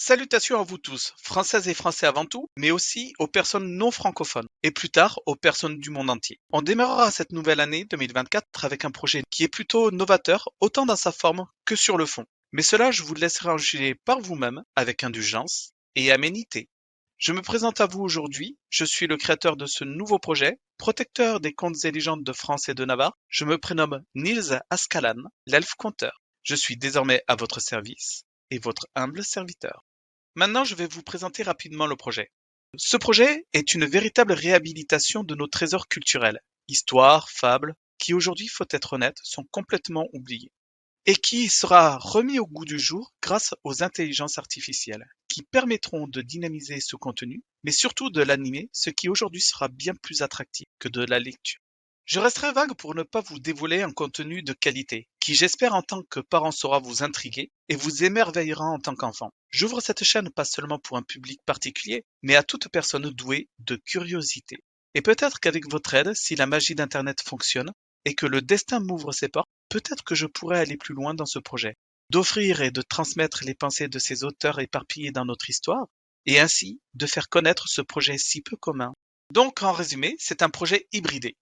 Salutations à vous tous, Françaises et Français avant tout, mais aussi aux personnes non francophones, et plus tard aux personnes du monde entier. On démarrera cette nouvelle année 2024 avec un projet qui est plutôt novateur, autant dans sa forme que sur le fond. Mais cela, je vous laisserai en juger par vous-même, avec indulgence et aménité. Je me présente à vous aujourd'hui, je suis le créateur de ce nouveau projet, protecteur des contes et légendes de France et de Navarre. Je me prénomme Nils Askalan, l'elfe conteur. Je suis désormais à votre service et votre humble serviteur. Maintenant, je vais vous présenter rapidement le projet. Ce projet est une véritable réhabilitation de nos trésors culturels, histoires, fables, qui aujourd'hui, faut être honnête, sont complètement oubliés, et qui sera remis au goût du jour grâce aux intelligences artificielles, qui permettront de dynamiser ce contenu, mais surtout de l'animer, ce qui aujourd'hui sera bien plus attractif que de la lecture. Je resterai vague pour ne pas vous dévoiler un contenu de qualité, qui j'espère en tant que parent saura vous intriguer et vous émerveillera en tant qu'enfant. J'ouvre cette chaîne pas seulement pour un public particulier, mais à toute personne douée de curiosité. Et peut-être qu'avec votre aide, si la magie d'Internet fonctionne, et que le destin m'ouvre ses portes, peut-être que je pourrais aller plus loin dans ce projet, d'offrir et de transmettre les pensées de ces auteurs éparpillés dans notre histoire, et ainsi de faire connaître ce projet si peu commun. Donc en résumé, c'est un projet hybridé.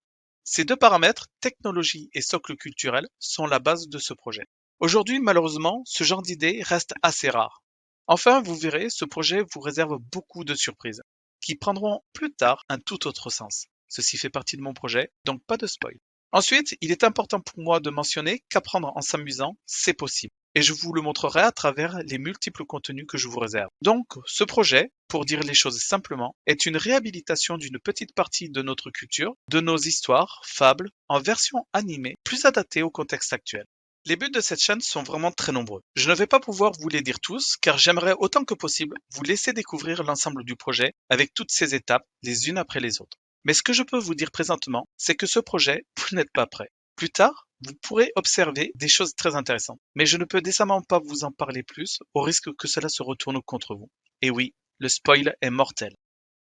Ces deux paramètres, technologie et socle culturel, sont la base de ce projet. Aujourd'hui, malheureusement, ce genre d'idée reste assez rare. Enfin, vous verrez, ce projet vous réserve beaucoup de surprises, qui prendront plus tard un tout autre sens. Ceci fait partie de mon projet, donc pas de spoil. Ensuite, il est important pour moi de mentionner qu'apprendre en s'amusant, c'est possible. Et je vous le montrerai à travers les multiples contenus que je vous réserve. Donc, ce projet, pour dire les choses simplement, est une réhabilitation d'une petite partie de notre culture, de nos histoires, fables, en version animée, plus adaptée au contexte actuel. Les buts de cette chaîne sont vraiment très nombreux. Je ne vais pas pouvoir vous les dire tous, car j'aimerais autant que possible vous laisser découvrir l'ensemble du projet avec toutes ses étapes, les unes après les autres. Mais ce que je peux vous dire présentement, c'est que ce projet, vous n'êtes pas prêt. Plus tard, vous pourrez observer des choses très intéressantes. Mais je ne peux décemment pas vous en parler plus, au risque que cela se retourne contre vous. Et oui, le spoil est mortel.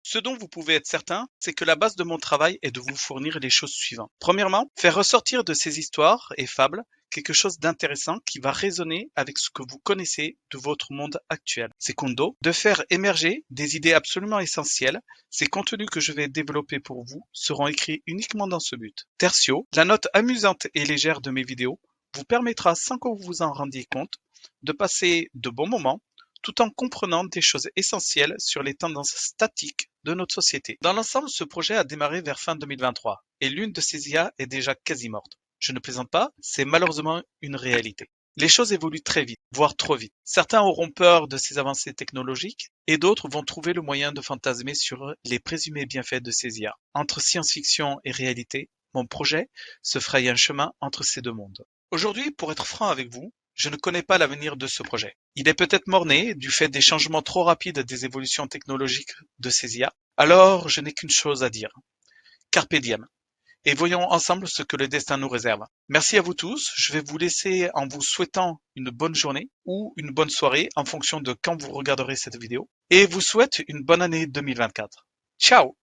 Ce dont vous pouvez être certain, c'est que la base de mon travail est de vous fournir les choses suivantes. Premièrement, faire ressortir de ces histoires et fables quelque chose d'intéressant qui va résonner avec ce que vous connaissez de votre monde actuel. Secondo, de faire émerger des idées absolument essentielles. Ces contenus que je vais développer pour vous seront écrits uniquement dans ce but. Tertio, la note amusante et légère de mes vidéos vous permettra, sans que vous vous en rendiez compte, de passer de bons moments tout en comprenant des choses essentielles sur les tendances statiques de notre société. Dans l'ensemble, ce projet a démarré vers fin 2023 et l'une de ces IA est déjà quasi morte. Je ne plaisante pas, c'est malheureusement une réalité. Les choses évoluent très vite, voire trop vite. Certains auront peur de ces avancées technologiques et d'autres vont trouver le moyen de fantasmer sur les présumés bienfaits de ces IA. Entre science-fiction et réalité, mon projet se fraye un chemin entre ces deux mondes. Aujourd'hui, pour être franc avec vous, je ne connais pas l'avenir de ce projet. Il est peut-être mort-né du fait des changements trop rapides des évolutions technologiques de ces IA. Alors, je n'ai qu'une chose à dire. Carpe diem. Et voyons ensemble ce que le destin nous réserve. Merci à vous tous. Je vais vous laisser en vous souhaitant une bonne journée ou une bonne soirée en fonction de quand vous regarderez cette vidéo. Et vous souhaite une bonne année 2024. Ciao!